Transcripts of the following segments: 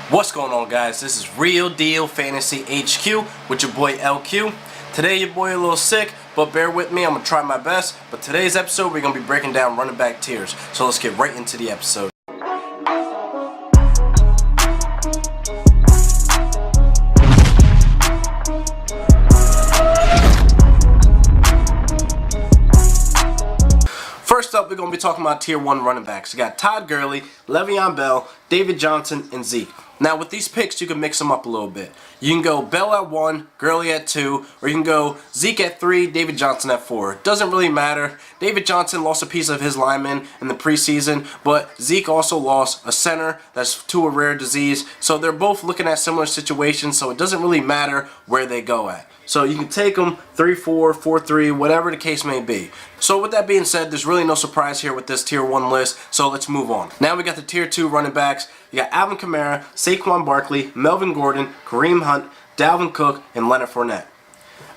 What's going on, guys? This is Real Deal Fantasy HQ with your boy LQ. Today your boy a little sick, but bear with me, I'm going to try my best. But today's episode we're going to be breaking down running back tiers. So let's get right into the episode. First up, we're going to be talking about Tier 1 running backs. You got Todd Gurley, Le'Veon Bell, David Johnson, and Zeke. Now, with these picks, you can mix them up a little bit. You can go Bell at 1, Gurley at 2, or you can go Zeke at 3, David Johnson at 4. It doesn't really matter. David Johnson lost a piece of his lineman in the preseason, but Zeke also lost a center that's to a rare disease. So they're both looking at similar situations, so it doesn't really matter where they go at. So you can take them 3-4, 4-3, whatever the case may be. So with that being said, there's really no surprise here with this Tier 1 list, so let's move on. Now we got the Tier 2 running backs. You got Alvin Kamara, Saquon Barkley, Melvin Gordon, Kareem Hunt, Dalvin Cook, and Leonard Fournette.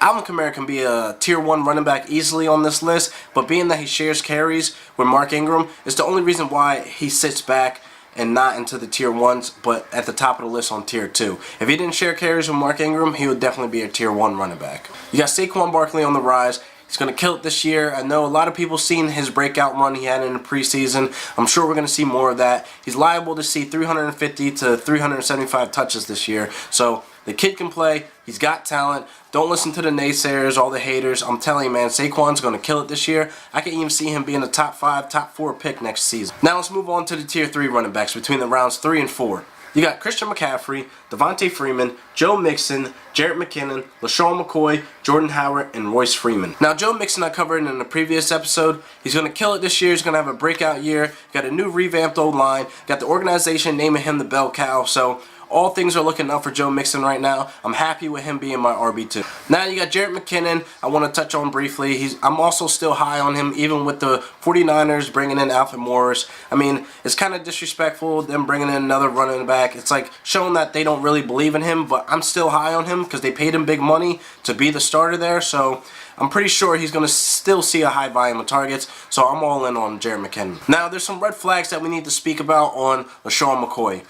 Alvin Kamara can be a Tier 1 running back easily on this list, but being that he shares carries with Mark Ingram is the only reason why he sits back and not into the Tier 1s, but at the top of the list on Tier 2. If he didn't share carries with Mark Ingram, he would definitely be a Tier 1 running back. You got Saquon Barkley on the rise. He's going to kill it this year. I know a lot of people seen his breakout run he had in the preseason. I'm sure we're going to see more of that. He's liable to see 350 to 375 touches this year. So the kid can play. He's got talent. Don't listen to the naysayers, all the haters. I'm telling you, man, Saquon's going to kill it this year. I can even see him being a top 5, top 4 pick next season. Now let's move on to the Tier 3 running backs between the rounds 3 and 4. You got Christian McCaffrey, Devontae Freeman, Joe Mixon, Jerick McKinnon, LaShawn McCoy, Jordan Howard, and Royce Freeman. Now, Joe Mixon I covered in the previous episode. He's going to kill it this year. He's going to have a breakout year. Got a new revamped O-line. Got the organization naming him the bell cow. So all things are looking up for Joe Mixon right now. I'm happy with him being my RB2. Now you got Jerick McKinnon. I want to touch on briefly. I'm also still high on him, even with the 49ers bringing in Alfred Morris. I mean, it's kind of disrespectful, them bringing in another running back. It's like showing that they don't really believe in him, but I'm still high on him because they paid him big money to be the starter there. So I'm pretty sure he's going to still see a high volume of targets. So I'm all in on Jerick McKinnon. Now, there's some red flags that we need to speak about on LaShawn McCoy.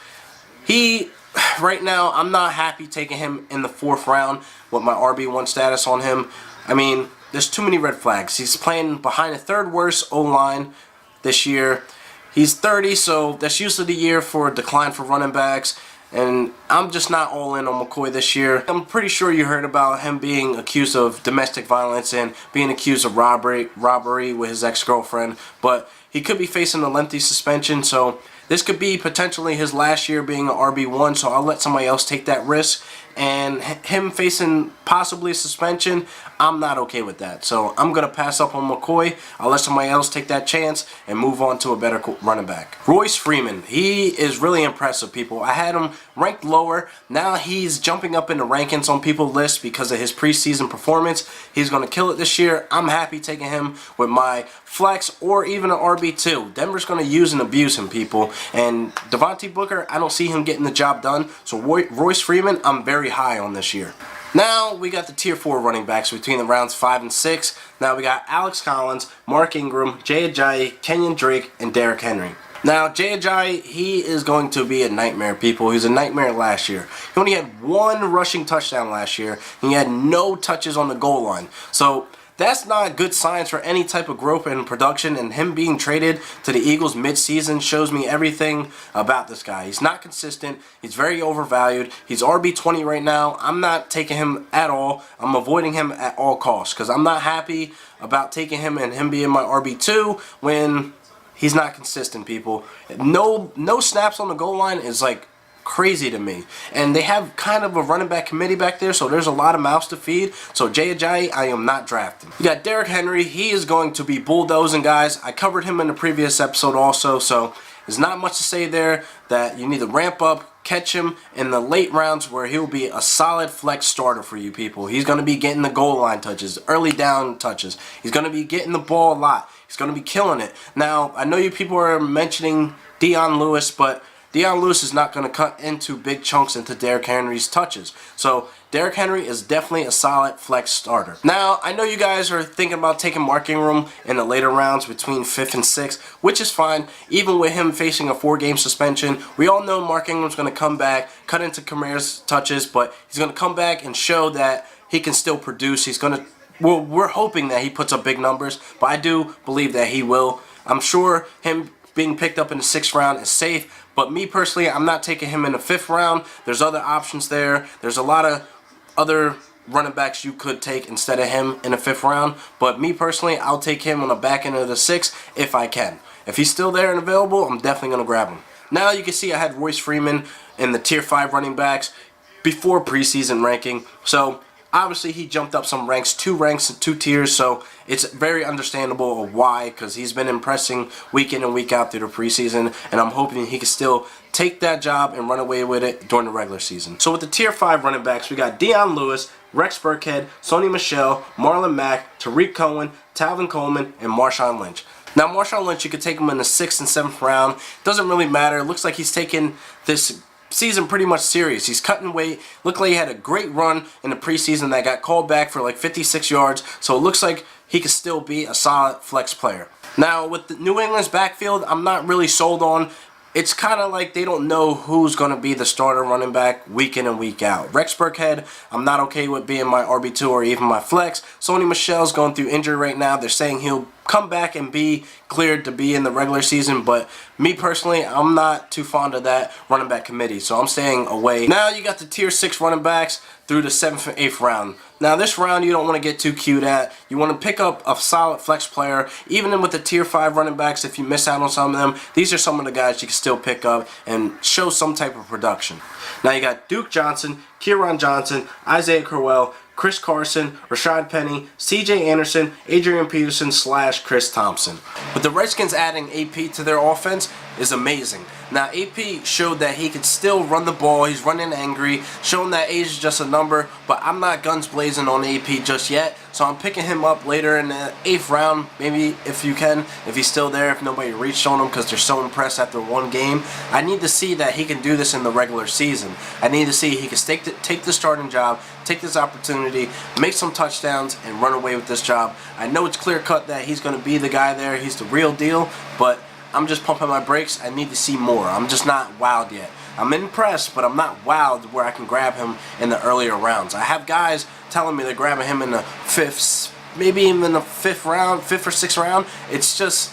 Right now, I'm not happy taking him in the 4th round with my RB1 status on him. I mean, there's too many red flags. He's playing behind the 3rd worst O-line this year. He's 30, so that's usually the year for a decline for running backs. And I'm just not all in on McCoy this year. I'm pretty sure you heard about him being accused of domestic violence and being accused of robbery with his ex-girlfriend. But he could be facing a lengthy suspension, so this could be potentially his last year being an RB1, so I'll let somebody else take that risk. And him facing possibly a suspension, I'm not okay with that. So I'm going to pass up on McCoy. I'll let somebody else take that chance and move on to a better running back. Royce Freeman, he is really impressive, people. I had him ranked lower. Now he's jumping up in the rankings on people's lists because of his preseason performance. He's going to kill it this year. I'm happy taking him with my flex or even an RB2. Denver's going to use and abuse him, people. And Devontae Booker, I don't see him getting the job done. So Royce Freeman, I'm very high on this year. Now we got the Tier 4 running backs between the rounds 5 and 6. Now we got Alex Collins, Mark Ingram, Jay Ajayi, Kenyon Drake, and Derrick Henry. Now, Jay Ajayi, he is going to be a nightmare, people. He was a nightmare last year. He only had 1 rushing touchdown last year, and he had no touches on the goal line. So that's not good signs for any type of growth and production, and him being traded to the Eagles mid-season shows me everything about this guy. He's not consistent. He's very overvalued. He's RB20 right now. I'm not taking him at all. I'm avoiding him at all costs because I'm not happy about taking him and him being my RB2 when he's not consistent, people. No snaps on the goal line is like crazy to me. And they have kind of a running back committee back there, so there's a lot of mouths to feed. So Jay Ajayi, I am not drafting. You got Derrick Henry. He is going to be bulldozing, guys. I covered him in the previous episode also, so there's not much to say there. That you need to ramp up, catch him in the late rounds where he'll be a solid flex starter for you people. He's going to be getting the goal line touches, early down touches. He's going to be getting the ball a lot. He's going to be killing it. Now, I know you people are mentioning Dion Lewis, but Dion Lewis is not going to cut into big chunks into Derrick Henry's touches. So Derrick Henry is definitely a solid flex starter. Now, I know you guys are thinking about taking Mark Ingram in the later rounds between 5th and 6th, which is fine. Even with him facing a 4-game suspension, we all know Mark Ingram's going to come back, cut into Kamara's touches, but he's going to come back and show that he can still produce. He's going to, well, we're hoping that he puts up big numbers, but I do believe that he will. I'm sure him being picked up in the 6th round is safe, but me personally, I'm not taking him in the 5th round. There's other options there. There's a lot of other running backs you could take instead of him in the 5th round, but me personally, I'll take him on the back end of the 6th if I can. If he's still there and available, I'm definitely going to grab him. Now you can see I had Royce Freeman in the tier 5 running backs before preseason ranking, so obviously he jumped up some ranks, 2 ranks and 2 tiers, so it's very understandable why, because he's been impressing week in and week out through the preseason, and I'm hoping he can still take that job and run away with it during the regular season. So with the tier 5 running backs, we got Dion Lewis, Rex Burkhead, Sony Michel, Marlon Mack, Tariq Cohen, Talvin Coleman, and Marshawn Lynch. Now Marshawn Lynch, you could take him in the 6th and 7th round. Doesn't really matter. It looks like he's taking this season pretty much serious. He's cutting weight. Looked like he had a great run in the preseason that got called back for like 56 yards. So it looks like he could still be a solid flex player. Now with the New England's backfield, I'm not really sold on. It's kind of like they don't know who's going to be the starter running back week in and week out. Rex Burkhead, I'm not okay with being my RB2 or even my flex. Sony Michel's going through injury right now. They're saying he'll come back and be cleared to be in the regular season, but me personally, I'm not too fond of that running back committee, so I'm staying away. Now you got the tier 6 running backs through the 7th and 8th round. Now this round you don't want to get too cute at. You want to pick up a solid flex player. Even with the tier 5 running backs, if you miss out on some of them, these are some of the guys you can still pick up and show some type of production. Now you got Duke Johnson, Kieran Johnson, Isaiah Crowell, Chris Carson, Rashad Penny, CJ Anderson, Adrian Peterson / Chris Thompson. With the Redskins adding AP to their offense is amazing. Now AP showed that he could still run the ball. He's running angry, showing that age is just a number, but I'm not guns blazing on AP just yet, so I'm picking him up later in the 8th round, maybe if you can, if he's still there, if nobody reached on him because they're so impressed after one game. I need to see that he can do this in the regular season. I need to see he can take the starting job, take this opportunity, make some touchdowns, and run away with this job. I know it's clear cut that he's going to be the guy there. He's the real deal, but I'm just pumping my brakes. I need to see more. I'm just not wowed yet. I'm impressed, but I'm not wowed where I can grab him in the earlier rounds. I have guys telling me they're grabbing him in the 5th, maybe even in the 5th round, 5th or 6th round. It's just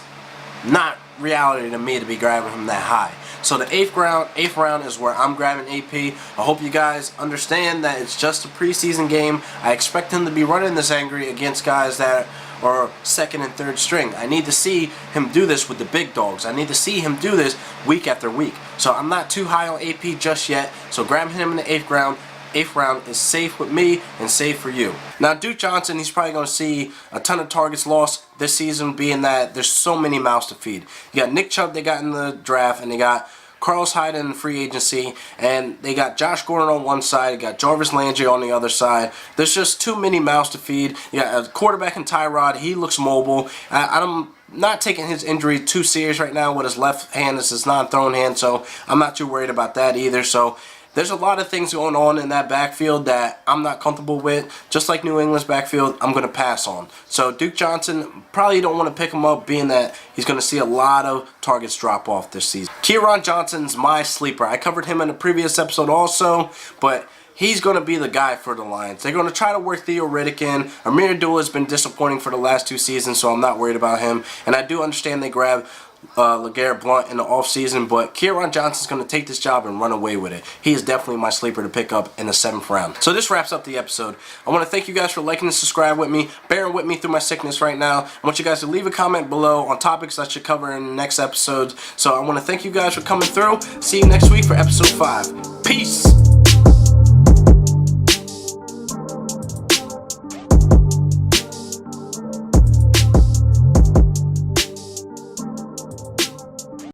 not reality to me to be grabbing him that high. So the 8th round is where I'm grabbing AP. I hope you guys understand that it's just a preseason game. I expect him to be running this angry against guys that are 2nd and 3rd string. I need to see him do this with the big dogs. I need to see him do this week after week. So I'm not too high on AP just yet. So grabbing him in the 8th round. 8th round is safe with me and safe for you. Now Duke Johnson, he's probably going to see a ton of targets lost this season, being that there's so many mouths to feed. You got Nick Chubb they got in the draft, and they got Carlos Hyde in free agency, and they got Josh Gordon on one side, you got Jarvis Landry on the other side. There's just too many mouths to feed. You got a quarterback in Tyrod, he looks mobile. I'm not taking his injury too serious right now with his left hand. This is non-thrown hand, so I'm not too worried about that either. So there's a lot of things going on in that backfield that I'm not comfortable with. Just like New England's backfield, I'm going to pass on. So Duke Johnson, probably don't want to pick him up, being that he's going to see a lot of targets drop off this season. Kieran Johnson's my sleeper. I covered him in a previous episode also, but he's going to be the guy for the Lions. They're going to try to work Theo Riddick in. Amir Abdullah has been disappointing for the last 2 seasons, so I'm not worried about him. And I do understand they grabbed LeGarrette Blount in the offseason, but Kieran Johnson's going to take this job and run away with it. He is definitely my sleeper to pick up in the 7th round. So this wraps up the episode. I want to thank you guys for liking and subscribe with me, bearing with me through my sickness right now. I want you guys to leave a comment below on topics I should cover in the next episode. So I want to thank you guys for coming through. See you next week for episode 5. Peace!